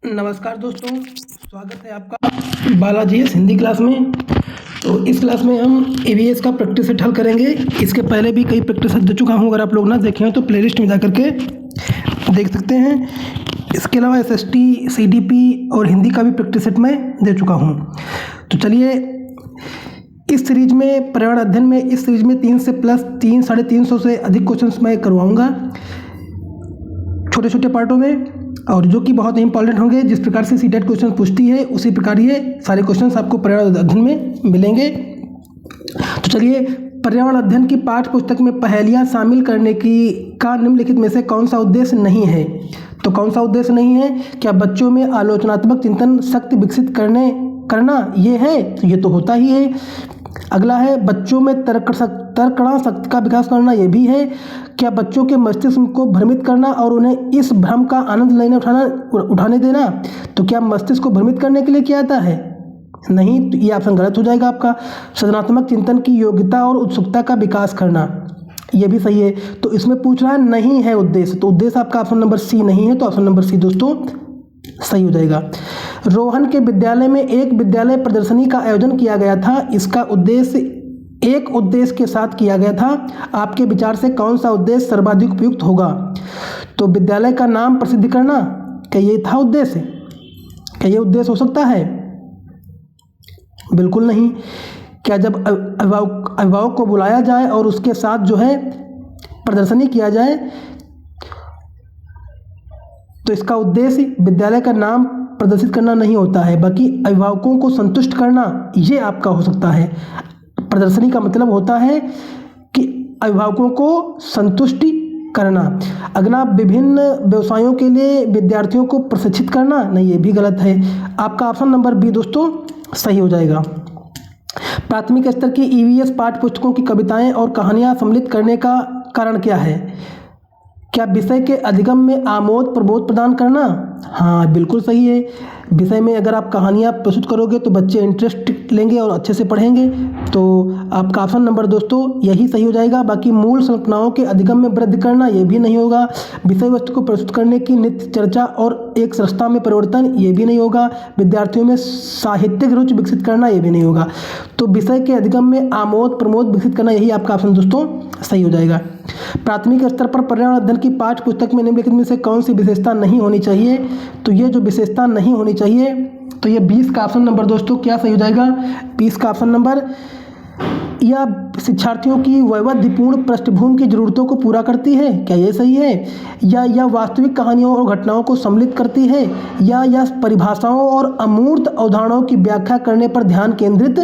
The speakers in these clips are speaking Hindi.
नमस्कार दोस्तों, स्वागत है आपका बालाजी एस हिंदी क्लास में। तो इस क्लास में हम ईवीएस का प्रैक्टिस सेट हल करेंगे। इसके पहले भी कई प्रैक्टिस सेट दे चुका हूँ, अगर आप लोग ना देखे हैं तो प्लेलिस्ट में जा करके देख सकते हैं। इसके अलावा एसएसटी, सीडीपी और हिंदी का भी प्रैक्टिस सेट मैं दे चुका हूँ। तो चलिए, इस सीरीज में पर्यावरण अध्ययन में इस सीरीज में 3 से प्लस 300-350 से अधिक क्वेश्चंस मैं करवाऊँगा छोटे छोटे पार्टों में, और जो कि बहुत ही इंपॉर्टेंट होंगे। जिस प्रकार से सीटेट क्वेश्चन पूछती है उसी प्रकार ये सारे क्वेश्चंस आपको पर्यावरण अध्ययन में मिलेंगे। तो चलिए, पर्यावरण अध्ययन की पाठ्य पुस्तक में पहेलियां शामिल करने का निम्नलिखित में से कौन सा उद्देश्य नहीं है? तो कौन सा उद्देश्य नहीं है? क्या बच्चों में आलोचनात्मक चिंतन शक्ति विकसित करना ये है? तो ये तो होता ही है। अगला है, बच्चों में तर्कणा शक्ति का विकास करना, ये भी है। क्या बच्चों के मस्तिष्क को भ्रमित करना और उन्हें इस भ्रम का आनंद उठाने देना? तो क्या मस्तिष्क को भ्रमित करने के लिए किया जाता है? नहीं, तो ये ऑप्शन गलत हो जाएगा आपका। सृजनात्मक चिंतन की योग्यता और उत्सुकता का विकास करना, ये भी सही है। तो इसमें पूछ रहा है नहीं है उद्देश्य, तो उद्देश्य आपका ऑप्शन नंबर सी नहीं है, तो ऑप्शन नंबर सी दोस्तों सही हो जाएगा। रोहन के विद्यालय में एक विद्यालय प्रदर्शनी का आयोजन किया गया था। इसका उद्देश्य एक उद्देश्य के साथ किया गया था। आपके विचार से कौन सा उद्देश्य सर्वाधिक उपयुक्त होगा? तो विद्यालय का नाम प्रसिद्ध करना, क्या ये था उद्देश्य? क्या ये उद्देश्य हो सकता है? बिल्कुल नहीं। क्या जब अभिभावक को बुलाया जाए और उसके साथ जो है प्रदर्शनी किया जाए, तो इसका उद्देश्य विद्यालय का नाम प्रदर्शित करना नहीं होता है, बल्कि अभिभावकों को संतुष्ट करना ये आपका हो सकता है। प्रदर्शनी का मतलब होता है कि अभिभावकों को संतुष्टि करना। अगला, विभिन्न व्यवसायों के लिए विद्यार्थियों को प्रशिक्षित करना, नहीं ये भी गलत है। आपका ऑप्शन नंबर बी दोस्तों सही हो जाएगा। प्राथमिक स्तर की ईवीएस पाठ्य पुस्तकों की कविताएं और कहानियां सम्मिलित करने का कारण क्या है? क्या विषय के अधिगम में आमोद प्रबोध प्रदान करना? हाँ, बिल्कुल सही है। विषय में अगर आप कहानियाँ प्रस्तुत करोगे तो बच्चे इंटरेस्ट लेंगे और अच्छे से पढ़ेंगे। तो आपका ऑप्शन नंबर दोस्तों यही सही हो जाएगा। बाकी मूल संकल्पनाओं के अधिगम में वृद्धि करना, ये भी नहीं होगा। विषय वस्तु को प्रस्तुत करने की नित्य चर्चा और एक संस्था में परिवर्तन, ये भी नहीं होगा। विद्यार्थियों में साहित्यिक रुचि विकसित करना, ये भी नहीं होगा। तो विषय के अधिगम में आमोद प्रमोद विकसित करना, यही आपका ऑप्शन दोस्तों सही हो जाएगा। प्राथमिक स्तर पर पर्यावरण अध्ययन की पाठ्य पुस्तक में निम्नलिखित में से कौन सी विशेषता नहीं होनी चाहिए? तो ये जो विशेषता नहीं होनी चाहिए, तो ये 20 का ऑप्शन नंबर दोस्तों क्या सही हो जाएगा? 20 का ऑप्शन नंबर, या शिक्षार्थियों की वैविध्यपूर्ण पृष्ठभूमि की जरूरतों को पूरा करती है, क्या ये सही है? या वास्तविक कहानियों और घटनाओं को सम्मिलित करती है, या परिभाषाओं और अमूर्त अवधारणाओं की व्याख्या करने पर ध्यान केंद्रित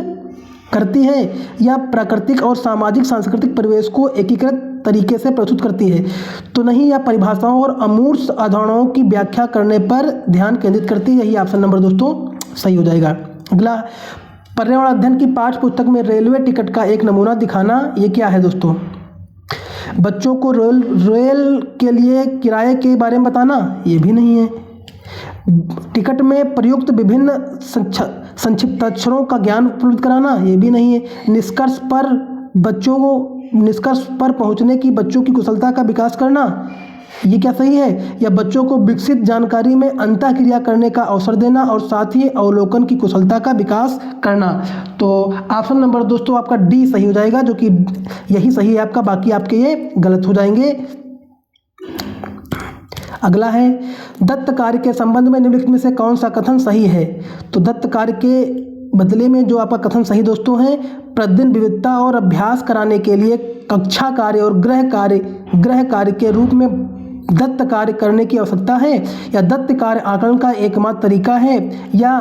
करती है, या प्राकृतिक और सामाजिक सांस्कृतिक परिवेश को एकीकृत तरीके से प्रस्तुत करती है? तो नहीं, या परिभाषाओं और अमूर्त अवधारणाओं की व्याख्या करने पर ध्यान केंद्रित करती है, यही ऑप्शन नंबर दोस्तों सही हो जाएगा। अगला, पर्यावरण अध्ययन की पाठ्य पुस्तक में रेलवे टिकट का एक नमूना दिखाना, ये क्या है दोस्तों? बच्चों को रेल के लिए किराए के बारे में बताना, ये भी नहीं है। टिकट में प्रयुक्त विभिन्न संक्षिप्ताक्षरों का ज्ञान उपलब्ध कराना, ये भी नहीं है। निष्कर्ष पर पहुंचने की बच्चों की कुशलता का विकास करना, ये क्या सही है? या बच्चों को विकसित जानकारी में अंतःक्रिया करने का अवसर देना और साथ ही अवलोकन की कुशलता का विकास करना? तो ऑप्शन नंबर दोस्तों आपका डी सही हो जाएगा, जो कि यही सही है आपका, बाकी आपके ये गलत हो जाएंगे। अगला है, दत्त कार्य के संबंध में निम्नलिखित में से कौन सा कथन सही है? तो दत्त कार्य के बदले में जो आपका कथन सही दोस्तों है, प्रतिदिन विविधता और अभ्यास कराने के लिए कक्षा कार्य और गृह कार्य के रूप में दत्त कार्य करने की आवश्यकता है, या दत्त कार्य आकलन का एकमात्र तरीका है, या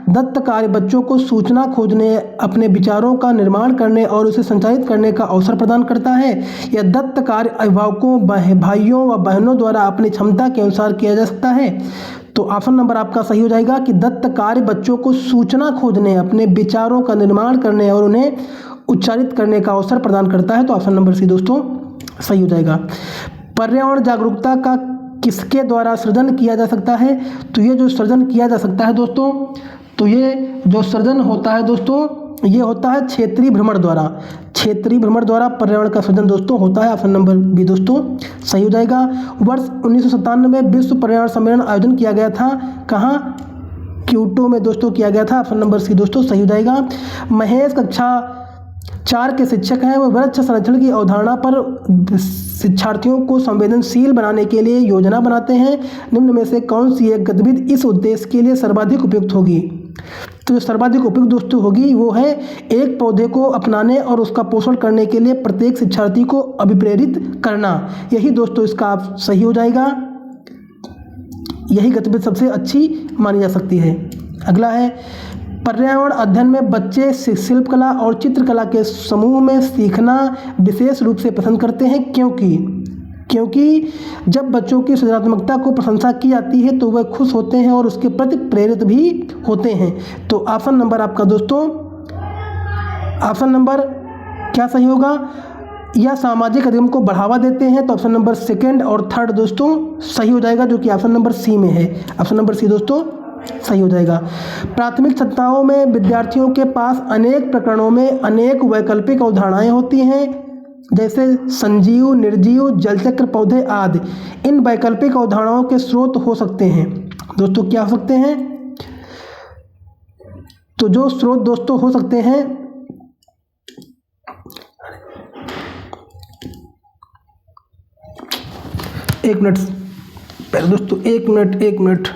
दत्त कार्य बच्चों को सूचना खोजने, अपने विचारों का निर्माण करने और उसे संचालित करने का अवसर प्रदान करता है, या दत्त कार्य अभिभावकों, भाइयों व बहनों द्वारा अपनी क्षमता के अनुसार किया जा सकता है? तो ऑप्शन नंबर आपका सही हो जाएगा कि दत्त कार्य बच्चों को सूचना खोजने, अपने विचारों का निर्माण करने और उन्हें उच्चारित करने का अवसर प्रदान करता है। तो ऑप्शन नंबर सी दोस्तों सही हो जाएगा। पर्यावरण जागरूकता का किसके द्वारा सृजन किया जा सकता है? तो ये जो सृजन किया जा सकता है दोस्तों, तो ये जो सृजन होता है दोस्तों, ये होता है क्षेत्रीय भ्रमण द्वारा। क्षेत्रीय भ्रमण द्वारा पर्यावरण का सृजन दोस्तों होता है। ऑप्शन नंबर बी दोस्तों सही हो जाएगा। वर्ष 1997 में विश्व पर्यावरण सम्मेलन आयोजन किया गया था, कहाँ? क्योटो में दोस्तों किया गया था। ऑप्शन नंबर सी दोस्तों सही हो जाएगा। महेश कक्षा 4 के शिक्षक हैं। वो वृक्ष संरक्षण की अवधारणा पर शिक्षार्थियों को संवेदनशील बनाने के लिए योजना बनाते हैं। निम्न में से कौन सी एक गतिविधि इस उद्देश्य के लिए सर्वाधिक उपयुक्त होगी? तो जो सर्वाधिक उपयुक्त दोस्तों होगी वो है एक पौधे को अपनाने और उसका पोषण करने के लिए प्रत्येक शिक्षार्थी को अभिप्रेरित करना। यही दोस्तों इसका सही हो जाएगा। यही गतिविधि सबसे अच्छी मानी जा सकती है। अगला है पर्यावरण अध्ययन में बच्चे शिल्पकला और चित्रकला के समूह में सीखना विशेष रूप से पसंद करते हैं, क्योंकि जब बच्चों की सृजनात्मकता को प्रशंसा की जाती है तो वह खुश होते हैं और उसके प्रति प्रेरित भी होते हैं। तो ऑप्शन नंबर आपका दोस्तों, ऑप्शन नंबर क्या सही होगा? या सामाजिक अधिगम को बढ़ावा देते हैं, तो ऑप्शन नंबर सेकंड और थर्ड दोस्तों सही हो जाएगा, जो कि ऑप्शन नंबर सी में है। ऑप्शन नंबर सी दोस्तों सही हो जाएगा। प्राथमिक संस्थाओं में विद्यार्थियों के पास अनेक प्रकरणों में अनेक वैकल्पिक अवधारणाएं होती हैं, जैसे संजीव, निर्जीव, जलचक्र, पौधे आदि। इन वैकल्पिक अवधारणाओं के स्रोत हो सकते हैं दोस्तों, क्या हो सकते हैं? तो जो स्रोत दोस्तों हो सकते हैं, एक मिनट पहले दोस्तों, एक मिनट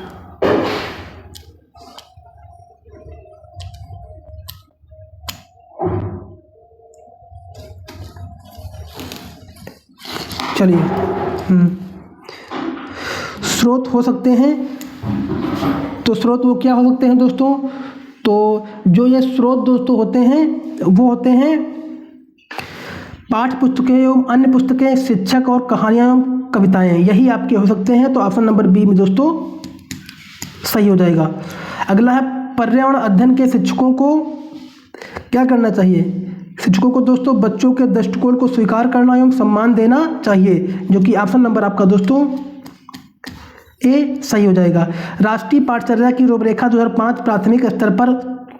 चलिए। स्रोत हो सकते हैं, तो स्रोत वो क्या हो सकते हैं दोस्तों? तो जो ये स्रोत दोस्तों होते हैं वो होते हैं पाठ्य पुस्तकें एवं अन्य पुस्तकें, शिक्षक और कहानियाँ एवं कविताएं, यही आपके हो सकते हैं। तो ऑप्शन नंबर बी में दोस्तों सही हो जाएगा। अगला है पर्यावरण अध्ययन के शिक्षकों को क्या करना चाहिए? शिक्षकों को दोस्तों बच्चों के दृष्टिकोण को स्वीकार करना एवं सम्मान देना चाहिए, जो कि ऑप्शन नंबर आपका दोस्तों ए सही हो जाएगा। राष्ट्रीय पाठचर्या की रूपरेखा 2005 प्राथमिक स्तर पर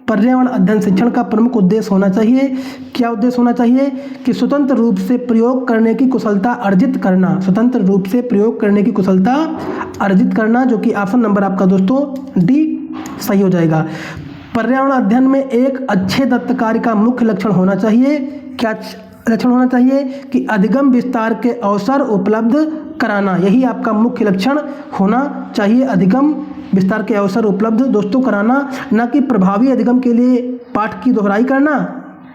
पर्यावरण अध्ययन शिक्षण का प्रमुख उद्देश्य होना चाहिए। क्या उद्देश्य होना चाहिए? कि स्वतंत्र रूप से प्रयोग करने की कुशलता अर्जित करना, स्वतंत्र रूप से प्रयोग करने की कुशलता अर्जित करना, जो कि ऑप्शन नंबर आपका दोस्तों डी सही हो जाएगा। पर्यावरण अध्ययन में एक अच्छे दत्तकारी का मुख्य लक्षण होना चाहिए। क्या लक्षण होना चाहिए? कि अधिगम विस्तार के अवसर उपलब्ध कराना, यही आपका मुख्य लक्षण होना चाहिए। अधिगम विस्तार के अवसर उपलब्ध दोस्तों कराना, न कि प्रभावी अधिगम के लिए पाठ की दोहराई करना।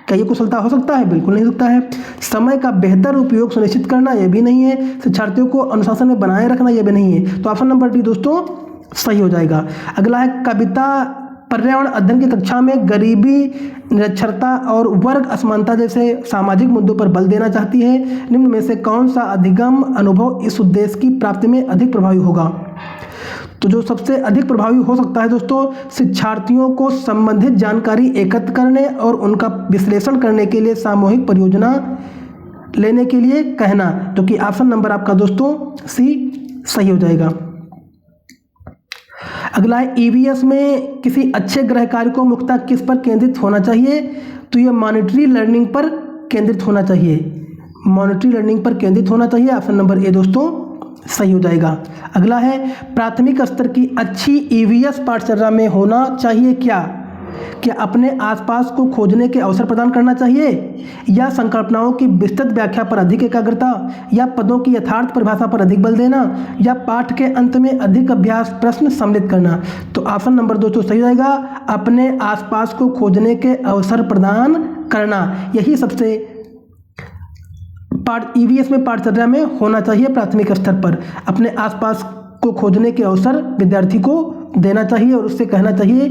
क्या ये कुशलता हो सकता है? बिल्कुल नहीं सकता है। समय का बेहतर उपयोग सुनिश्चित करना, यह भी नहीं है। शिक्षार्थियों को अनुशासन में बनाए रखना, यह भी नहीं है। तो ऑप्शन नंबर डी दोस्तों सही हो जाएगा। अगला है कविता पर्यावरण अध्ययन की कक्षा में गरीबी, निरक्षरता और वर्ग असमानता जैसे सामाजिक मुद्दों पर बल देना चाहती है। निम्न में से कौन सा अधिगम अनुभव इस उद्देश्य की प्राप्ति में अधिक प्रभावी होगा? तो जो सबसे अधिक प्रभावी हो सकता है दोस्तों, शिक्षार्थियों को संबंधित जानकारी एकत्र करने और उनका विश्लेषण करने के लिए सामूहिक परियोजना लेने के लिए कहना, जो कि ऑप्शन नंबर आपका दोस्तों सी सही हो जाएगा। अगला है ईवीएस में किसी अच्छे गृह कार्य को मुख्यतः किस पर केंद्रित होना चाहिए? तो ये मॉनिटरी लर्निंग पर केंद्रित होना चाहिए, मॉनिटरी लर्निंग पर केंद्रित होना चाहिए। ऑप्शन नंबर ए दोस्तों सही हो जाएगा। अगला है प्राथमिक स्तर की अच्छी ईवीएस पाठचर्या में होना चाहिए क्या अपने आसपास को खोजने के अवसर प्रदान करना चाहिए, या संकल्पनाओं की विस्तृत व्याख्या पर अधिक एकाग्रता, या पदों की यथार्थ परिभाषा पर अधिक बल देना, या पाठ के अंत में अधिक अभ्यास प्रश्न सम्मिलित करना। तो ऑप्शन नंबर दोस्तों सही जाएगा, अपने आसपास को खोजने के अवसर प्रदान करना, यही सबसे ईवीएस में पाठचर्या में होना चाहिए। प्राथमिक स्तर पर अपने आसपास को खोजने के अवसर विद्यार्थी को देना चाहिए और उससे कहना चाहिए।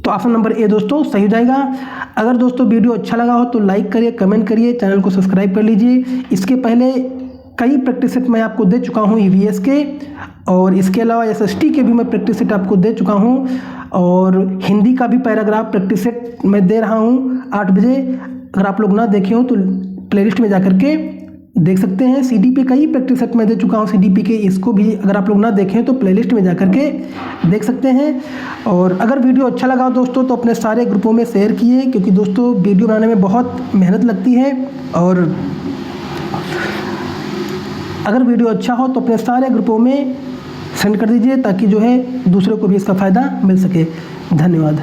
तो ऑप्शन नंबर ए दोस्तों सही हो जाएगा। अगर दोस्तों वीडियो अच्छा लगा हो तो लाइक करिए, कमेंट करिए, चैनल को सब्सक्राइब कर लीजिए। इसके पहले कई प्रैक्टिस सेट मैं आपको दे चुका हूँ ईवीएस के, और इसके अलावा एसएसटी के भी मैं प्रैक्टिस सेट आपको दे चुका हूँ, और हिंदी का भी पैराग्राफ प्रैक्टिस सेट मैं दे रहा हूँ 8 बजे। अगर आप लोग ना देखे हो तो प्लेलिस्ट में जा कर के देख सकते हैं। सीडी पे कई प्रैक्टिस सेट मैं दे चुका हूँ सीडीपी के, इसको भी अगर आप लोग ना देखें तो प्लेलिस्ट में जा करके देख सकते हैं। और अगर वीडियो अच्छा लगा दोस्तों तो अपने सारे ग्रुपों में शेयर किए, क्योंकि दोस्तों वीडियो बनाने में बहुत मेहनत लगती है। और अगर वीडियो अच्छा हो तो अपने सारे ग्रुपों में सेंड कर दीजिए, ताकि जो है दूसरों को भी इसका फ़ायदा मिल सके। धन्यवाद।